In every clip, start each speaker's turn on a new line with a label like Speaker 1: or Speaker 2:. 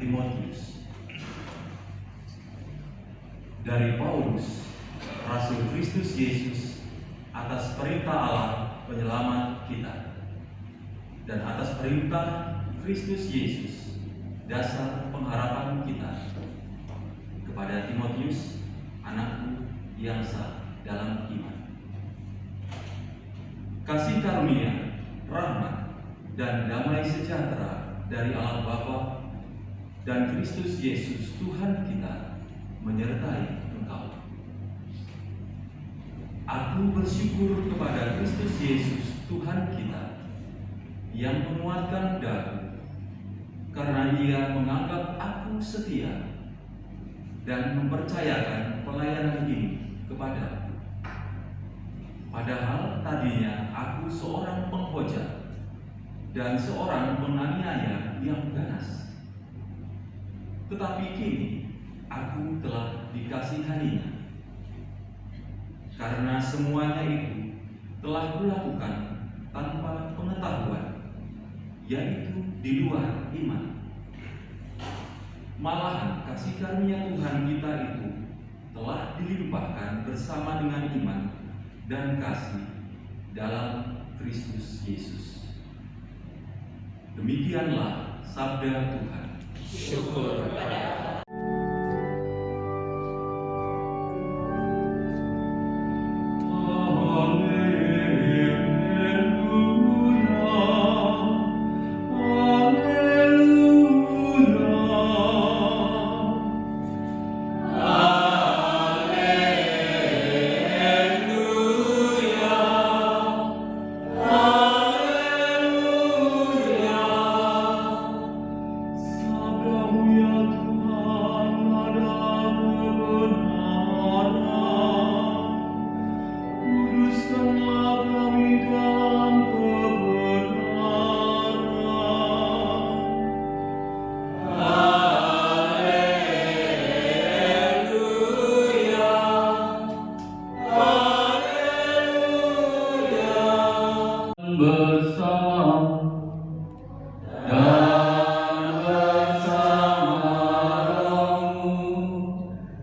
Speaker 1: Timotius. Dari Paulus, Rasul Kristus Yesus, atas perintah Allah penyelamat kita, dan atas perintah Kristus Yesus, dasar pengharapan kita, kepada Timotius, anakku yang sah dalam iman. Kasih karunia, rahmat, dan damai sejahtera dari Allah Bapa dan Kristus Yesus Tuhan kita menyertai engkau. Aku bersyukur kepada Kristus Yesus Tuhan kita yang menguatkan daku, karena Ia menganggap aku setia dan mempercayakan pelayanan ini kepadaku. Padahal tadinya aku seorang penghujat dan seorang penganiaya yang ganas. Tetapi kini aku telah dikasihaninya, karena semuanya itu telah kulakukan tanpa pengetahuan, yaitu di luar iman. Malahan kasih karunia Tuhan kita itu telah dilimpahkan bersama dengan iman dan kasih dalam Kristus Yesus. Demikianlah sabda Tuhan.
Speaker 2: Syukur kepada Allah.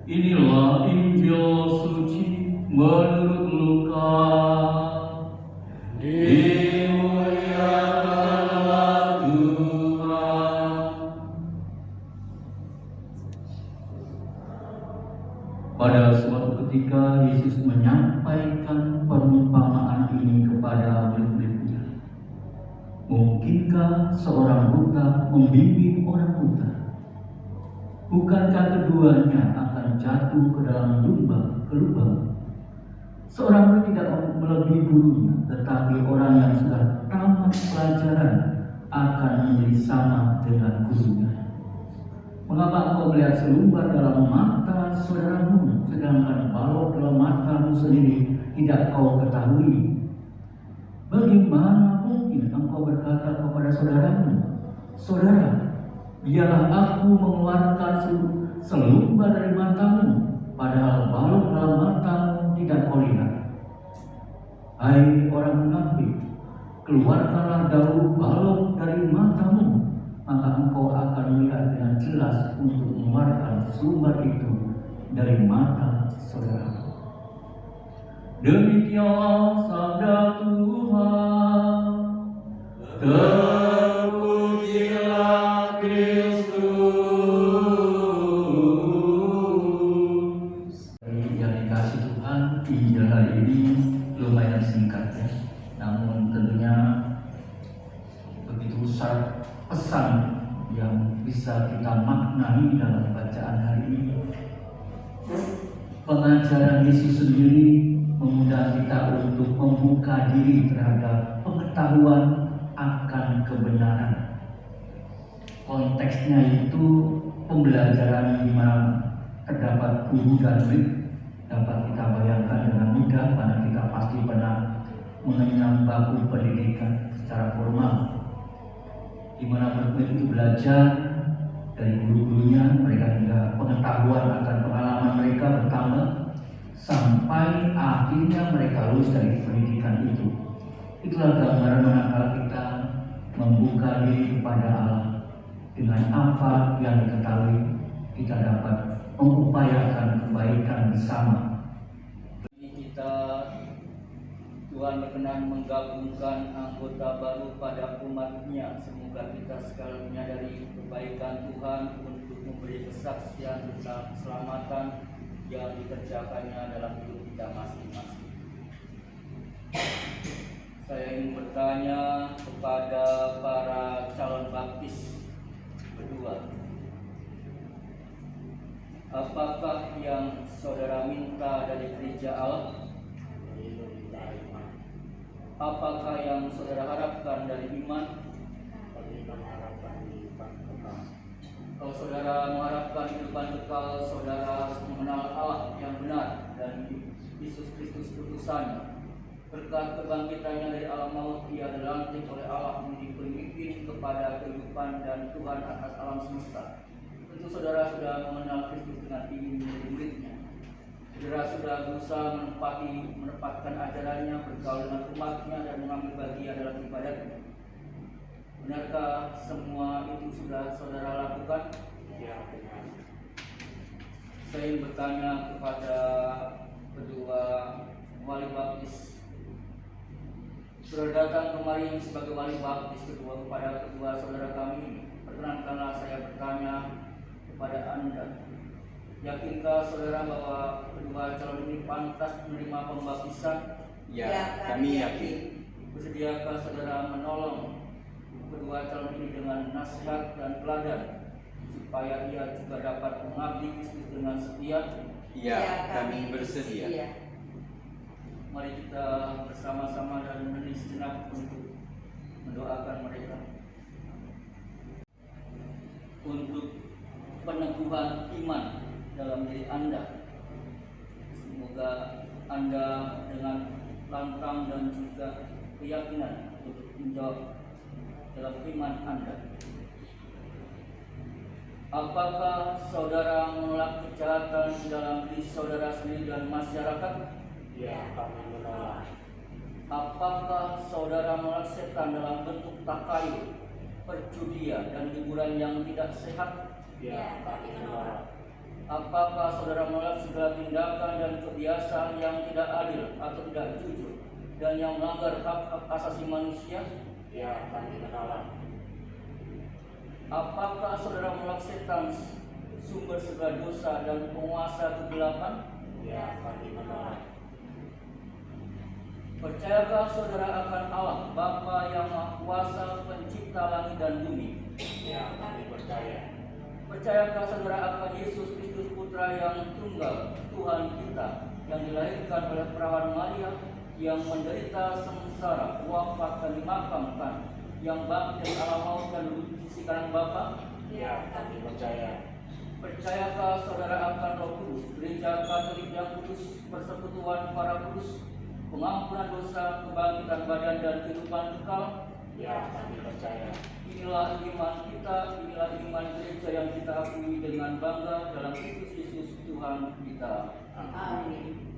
Speaker 3: Inilah Injil suci menurut Lukas. Dimuliakanlah Tuhan. Pada suatu ketika Yesus menyampaikan perumpamaan ini kepada murid-muridnya. Mungkinkah seorang buta membimbing orang buta? Bukankah keduanya akan jatuh ke dalam lubang? Seorang murid tidak melebihi gurunya, tetapi orang yang sudah tamat pelajaran akan menjadi sama dengan gurunya. Mengapa engkau melihat selumbar dalam mata saudaramu, sedangkan balok dalam matamu sendiri tidak kau ketahui? Bagaimana mungkin engkau berkata kepada saudaramu, "Saudara, biarlah aku mengeluarkan selumbar dari matamu," padahal balok dalam matamu tidak kau lihat? Hai orang munafik, keluarkanlah dahulu balok dari matamu, maka engkau akan melihat dengan jelas untuk mengeluarkan selumbar itu dari mata saudara. Demikianlah sabda Tuhan. Terpujilah Kristus. Yang dikasih Tuhan, Injil hari ini lumayan singkat ya, namun tentunya begitu besar pesan yang bisa kita maknai dalam bacaan hari ini. Pengajaran Yesus sendiri mengundang kita untuk membuka diri terhadap pengetahuan akan kebenaran. Konteksnya itu pembelajaran di mana terdapat guru dan murid, dapat kita bayangkan dengan mudah karena kita pasti pernah mengenyam bangku pendidikan secara formal, di mana murid itu belajar dari guru-gurunya, mereka juga pengetahuan akan pengalaman mereka bertambah sampai akhirnya mereka lulus dari pendidikan itu. Itulah gambaran manakala kita membuka diri kepada Allah, Dengan apa yang diketahui, kita dapat mengupayakan kebaikan bersama.
Speaker 4: Kita, Tuhan berkenan menggabungkan anggota baru pada umat-Nya. Semoga kita sekalian menyadari kebaikan Tuhan untuk memberi kesaksian tentang keselamatan yang dikerjakannya dalam hidup kita masing-masing. Saya ingin bertanya kepada para calon baptis berdua, apakah yang saudara minta dari gereja Allah? Apakah yang saudara harapkan dari iman? Kalau saudara mengharapkan kehidupan kekal, saudara harus mengenal Allah yang benar dan Yesus Kristus utusannya. Berkat kebangkitannya dari alam maut, ia dilantik oleh Allah menjadi pemimpin kepada kehidupan dan Tuhan atas alam semesta. Tentu saudara sudah mengenal Kristus dengan ingin menjadi muridnya. Saudara sudah berusaha menempatkan ajarannya, bergaul dengan umatnya, dan mengambil bagian dalam ibadahnya. Benarkah semua itu sudah saudara lakukan?
Speaker 2: Ya, benar.
Speaker 4: Saya ingin bertanya kepada kedua wali baptis. Saudara datang kemari sebagai wali baptis kepada kedua saudara kami ini. Perkenankanlah saya bertanya kepada Anda. Yakinkah saudara bahwa kedua calon ini pantas menerima pembaptisan?
Speaker 2: Ya, kami yakin.
Speaker 4: Bersediakah saudara menolong kedua calon ini dengan nasihat dan teladan supaya ia juga dapat mengabdi Kristus dengan setia?
Speaker 2: Ya, kami bersedia.
Speaker 4: Mari kita bersama-sama dan menelis sejenak untuk mendoakan mereka. Untuk peneguhan iman dalam diri Anda, semoga Anda dengan lantang dan juga keyakinan untuk menjawab dalam iman Anda. Apakah saudara menolak kejahatan dalam diri saudara sendiri dan masyarakat?
Speaker 2: Ya, kami menolak.
Speaker 4: Apakah saudara menolak setan dalam bentuk takhayul, perjudian, dan hiburan yang tidak sehat?
Speaker 2: Ya, kami menolak.
Speaker 4: Apakah saudara menolak segala tindakan dan kebiasaan yang tidak adil atau tidak jujur dan yang melanggar hak asasi manusia?
Speaker 2: Ya, kami menolak.
Speaker 4: Apakah saudara menolak setan, sumber segala dosa dan penguasa kegelapan?
Speaker 2: Ya, kami menolak.
Speaker 4: Percayakah saudara akan Allah, Bapa yang Maha Kuasa, Pencipta langit dan bumi?
Speaker 2: Ya, kami percaya.
Speaker 4: Percayakah saudara akan Yesus Kristus Putra yang tunggal, Tuhan kita, yang dilahirkan oleh perawan Maria, yang menderita sengsara, wafat dan dimakamkan, yang bangkit dari alam maut dan duduk di sisi kanan Bapa?
Speaker 2: Ya, kami percaya.
Speaker 4: Percayakah saudara akan Roh Kudus, Gereja Katolik yang kudus, persekutuan para kudus, pengampunan dosa, kebangkitan badan dan kehidupan kekal?
Speaker 2: Ya, kami percaya.
Speaker 4: Inilah iman kita, inilah iman gereja yang kita akui dengan bangga dalam Kristus Yesus Tuhan kita.
Speaker 2: Amin.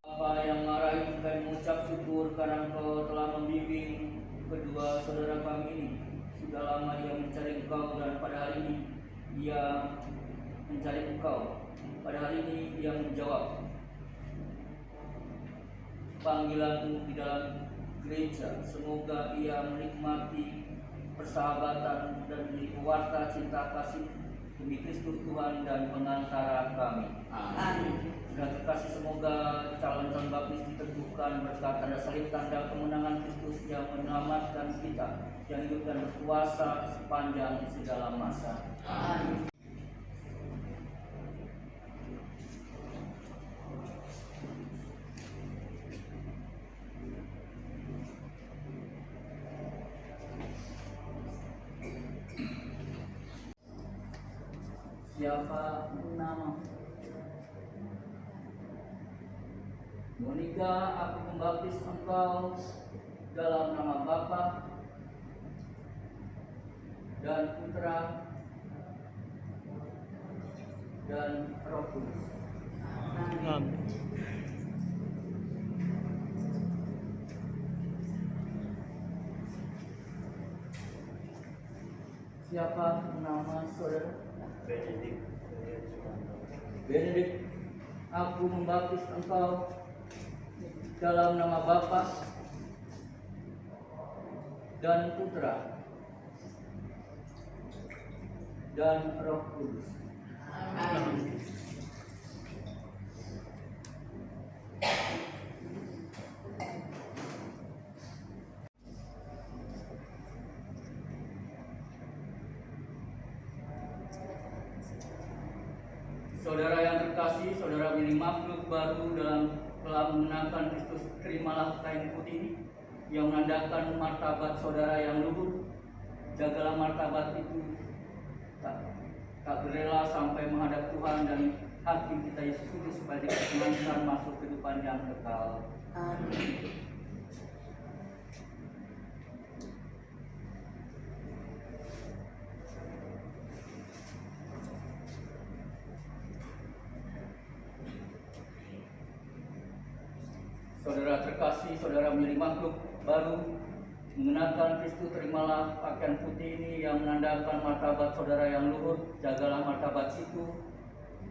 Speaker 4: Bapa yang marahi, kami mengucap syukur karena Engkau telah membimbing kedua saudara kami ini. Sudah lama ia mencari Engkau dan pada hari ini ia mencari Engkau. Pada hari ini ia menjawab panggilan-Mu di dalam gereja. Semoga ia menikmati persahabatan dan menjadi pewarta cinta kasih demi Kristus Tuhan dan pengantara kami.
Speaker 2: Amin.
Speaker 4: Dan terkasih, semoga calon-calon baptis diteguhkan berkat tanda salib, tanda kemenangan Kristus yang menyelamatkan kita, yang hidup dan berkuasa sepanjang segala masa.
Speaker 2: Amin.
Speaker 4: Siapa nama? Monika, aku membaptis engkau dalam nama Bapa dan Putra dan Roh Kudus.
Speaker 2: Amin.
Speaker 4: Siapa nama saudara?
Speaker 5: Benedict.
Speaker 4: Benedict. Aku membaptis engkau dalam nama Bapa dan Putra dan Roh Kudus.
Speaker 2: Amin.
Speaker 4: Saudara yang terkasih, saudara menjadi makhluk baru telah mengenakan Kristus. Terimalah kain putih ini yang menandakan martabat saudara yang luhur. Jagalah martabat itu, tak berela sampai menghadap Tuhan dan Hakim kita Yesus Kristus supaya diperkenankan masuk kehidupan yang kekal.
Speaker 2: Amin.
Speaker 4: Saudara terkasih, saudara menjadi makhluk baru mengenakan Kristus. Terimalah pakaian putih ini yang menandakan martabat saudara yang luhur. Jagalah martabat itu,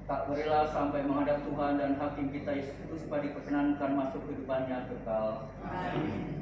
Speaker 4: tak berela sampai menghadap Tuhan dan Hakim kita Yesus Kristus supaya diperkenankan masuk kehidupan yang kekal.
Speaker 2: Amin.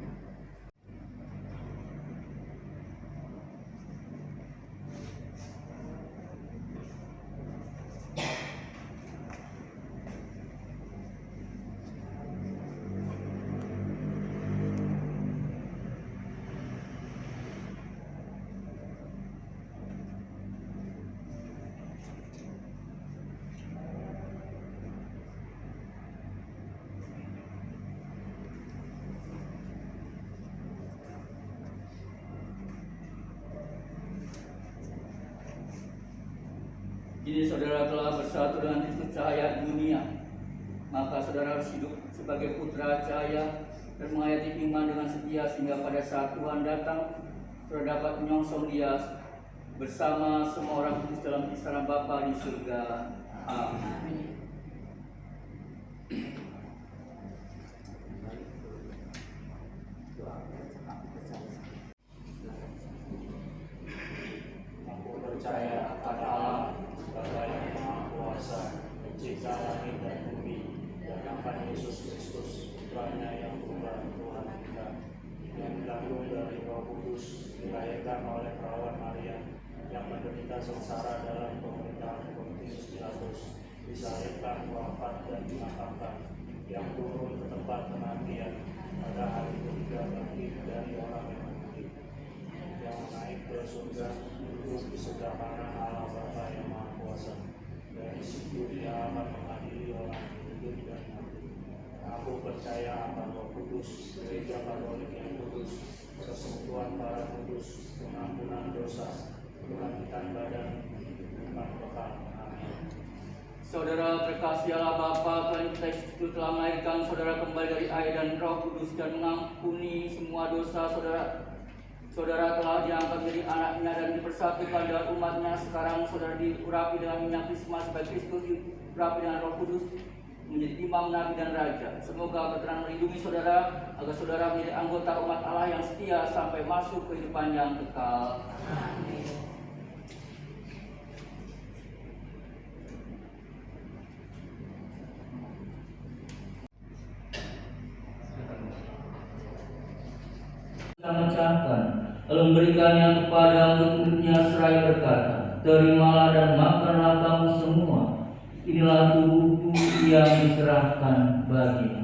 Speaker 4: Kini saudara telah bersatu dengan Kristus cahaya dunia, maka saudara harus hidup sebagai putra cahaya dan menghayati iman dengan setia sehingga pada saat Tuhan datang, saudara dapat menyongsong Dia bersama semua orang kudus dalam istana Bapa di surga. Amin.
Speaker 5: Aku percaya akan Allah, Bapa yang Maha Kuasa, Pencipta langit dan bumi, dan akan Yesus Kristus, Putranya yang tunggal Tuhan kita, yang dilahirkan dari Roh Kudus, dilahirkan oleh perawan Maria, yang menderita sengsara dalam pemerintahan Pontius Pilatus, disalibkan, wafat dan dimakamkan, yang turun ke tempat kematian, pada hari ketiga bangkit dari orang yang mati, yang naik ke surga, duduk di sebelah kanan Allah Bapa yang Maha Kuasa. Dari situ Dia akan mengadili orang hidup dan mati. Aku percaya akan Roh Kudus, Gereja Katolik yang kudus, persekutuan para kudus, pengampunan dosa, kebangkitan badan, kehidupan kekal. Amin.
Speaker 4: Saudara terkasih Allah Bapa, kalian kita itu telah melahirkan saudara kembali dari air dan Roh Kudus dan mengampuni semua dosa saudara. Saudara telah diangkat menjadi anaknya dan dipersatukan dengan umatnya. Sekarang saudara diurapi dengan minyak krisma sebagai Kristus, diurapi dengan Roh Kudus menjadi imam, nabi dan raja. Semoga berkenan melindungi saudara agar saudara menjadi anggota umat Allah yang setia sampai masuk kehidupan yang kekal.
Speaker 2: Amin.
Speaker 4: Mengucapkan, lalu memberikannya kepada murid-muridnya seraya berkata, terimalah dan makanlah kamu semua. Inilah tubuhku yang diserahkan bagimu.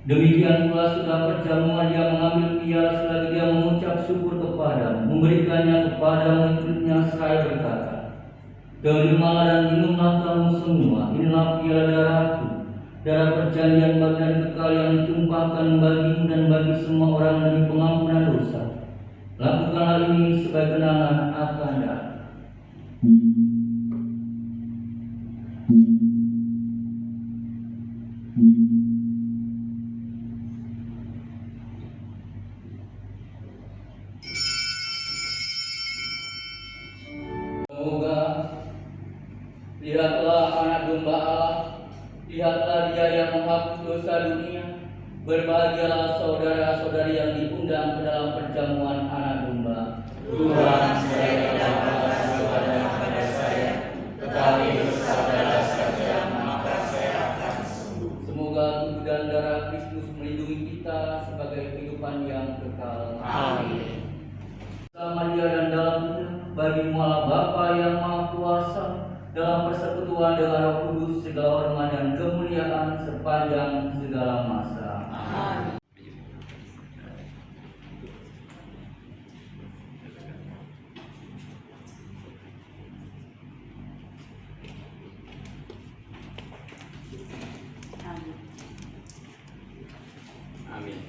Speaker 4: Demikian pula sudah perjamuan Dia mengambil piala selagi Dia mengucap syukur kepada, memberikannya kepada murid-muridnya seraya berkata, terimalah dan minumlah kamu semua, inilah piala darahku, darah perjanjian bagian kekal yang ditumpahkan bagimu dan bagi semua orang demi pengampunan dosa. Lakukan hal ini sebagai kenangan akan Dia. Berbahagialah saudara-saudari yang diundang ke dalam perjamuan anak domba.
Speaker 5: Tuhan, saya tidak balas kepada saya, tetapi bersabdalah saja, maka saya akan sembuh.
Speaker 4: Semoga tubuh dan darah Kristus melindungi kita sebagai kehidupan yang kekal.
Speaker 5: Amin.
Speaker 4: Sama dia dan dalam dia, bagimu Allah Bapa yang Maha Kuasa, dalam persekutuan dengan Roh Kudus, segala hormat dan kemuliaan sepanjang segala masa.
Speaker 2: Amin.
Speaker 5: Amin.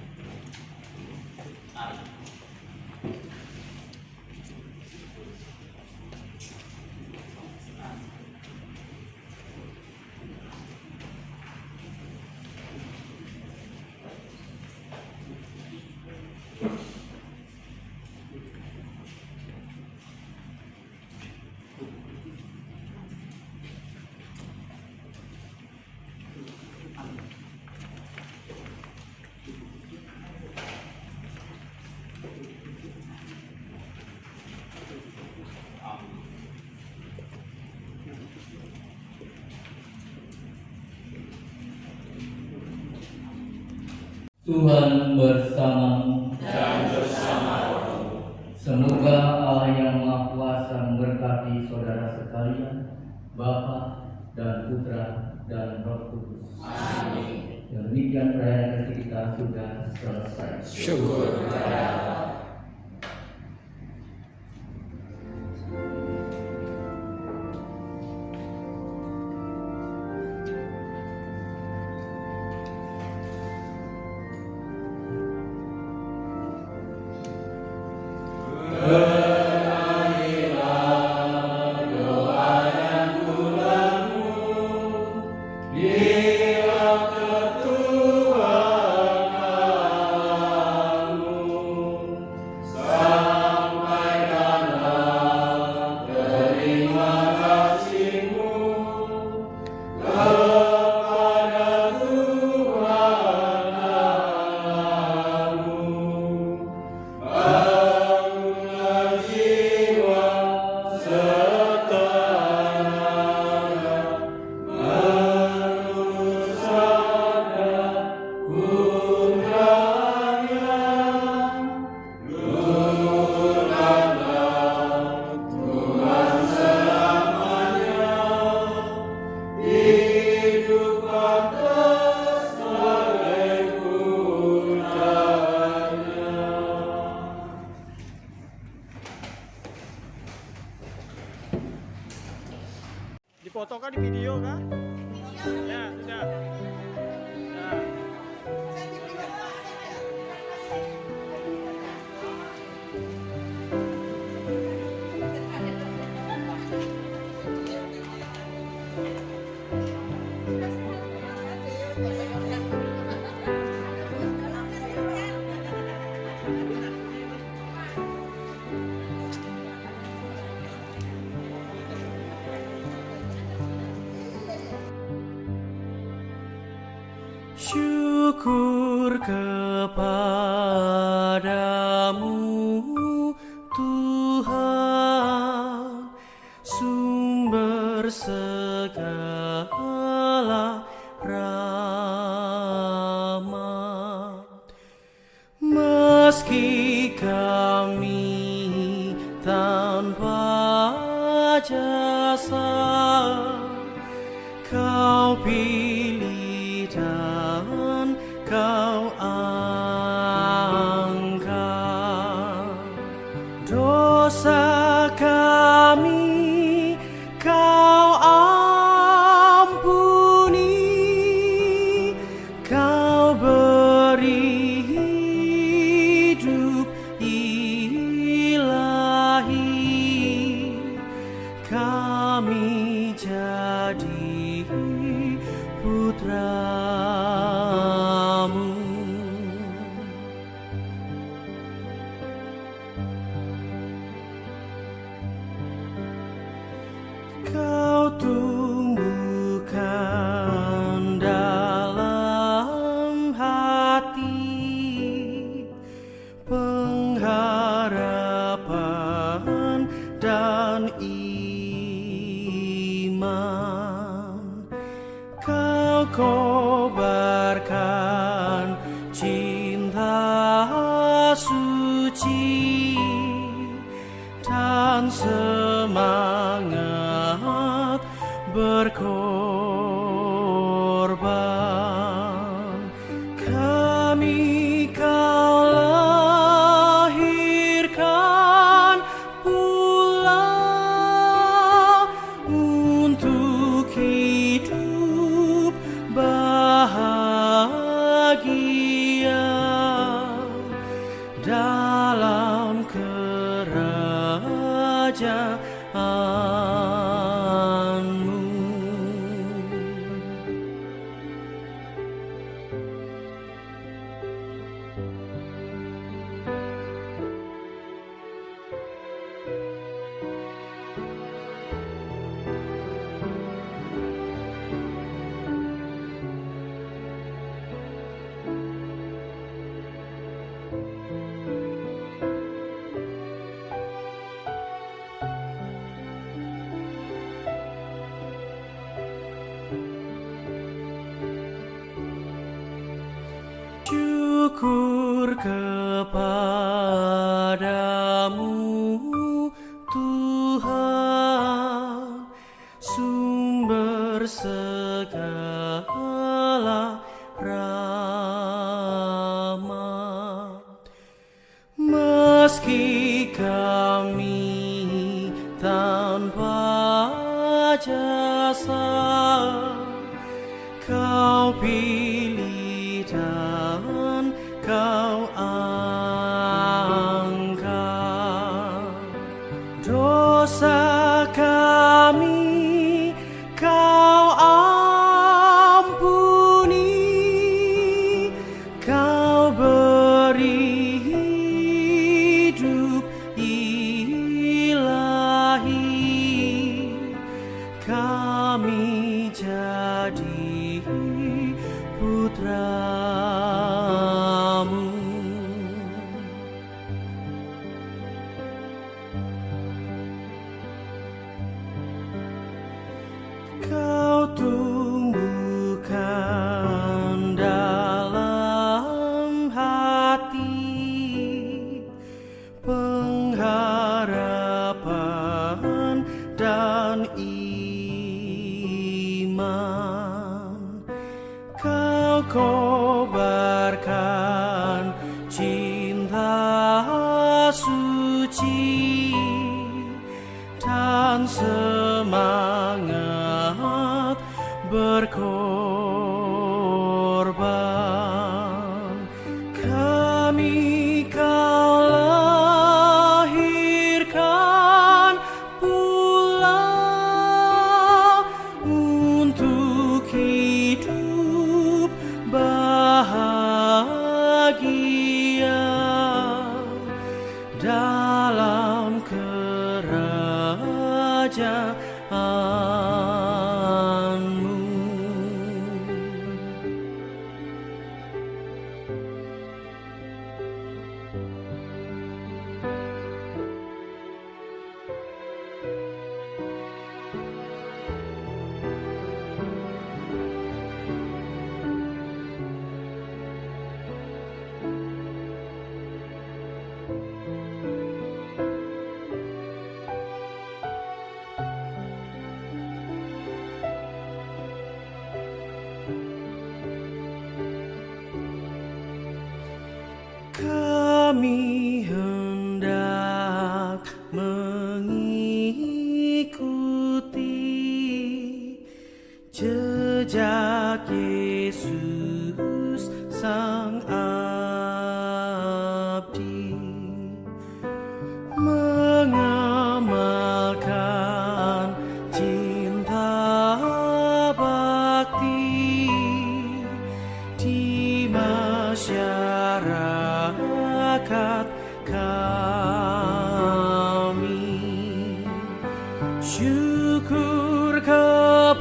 Speaker 4: Tuhan bersamamu.
Speaker 5: Dan bersama rohmu.
Speaker 4: Semoga Allah yang Maha Kuasa memberkati saudara sekalian, Bapa dan Putra dan Roh Kudus.
Speaker 5: Amin.
Speaker 4: Demikian perayaan kita sudah selesai.
Speaker 5: Syukur kepada Allah.
Speaker 6: Dipoto kah di video kah? Ya, sudah. Nah.
Speaker 7: Syukur kepadamu Tuhan, sumber segala rahmat. Meski kami tanpa jasa, Kau pilih dan Kau angkat. Dosa kami Kau ampuni, Kau beri hidup ilahi. Kami jadi putra-Mu. Kau tumbuhkan dalam hati suci dan semangat berkorban. Kami kau lahirkan pula untuk hidup bahagia dalam kerajaanmu. Syukur kepadamu Tuhan, sumber segala rahmat. Meski kami tanpa jasa, Kau pilih dan Kau angkat. Dosa kami Kau ampuni, Kau beri hidup ilahi. Kami jadi putra-Mu. Kau tumbuhkan dalam hati pengharapan dan iman. Kau kobarkan cinta suci dan semangat berkorban. Kami Kau lahirkan pula untuk hidup bahagia dalam kerajaanmu. Kami hendak mengikuti jejak Yesus Sang Abdi, mengamalkan cinta bakti di masyarakat kami. Syukur kepadamu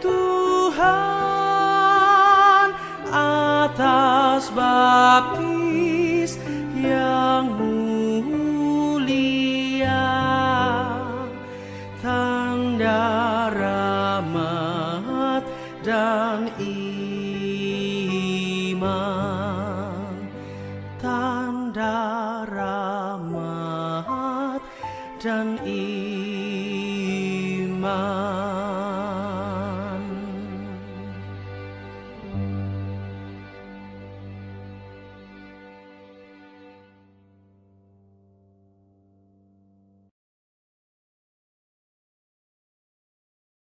Speaker 7: Tuhan atas baptis yang mulia, tanda rahmat dan iman. iman, tanda rahmat dan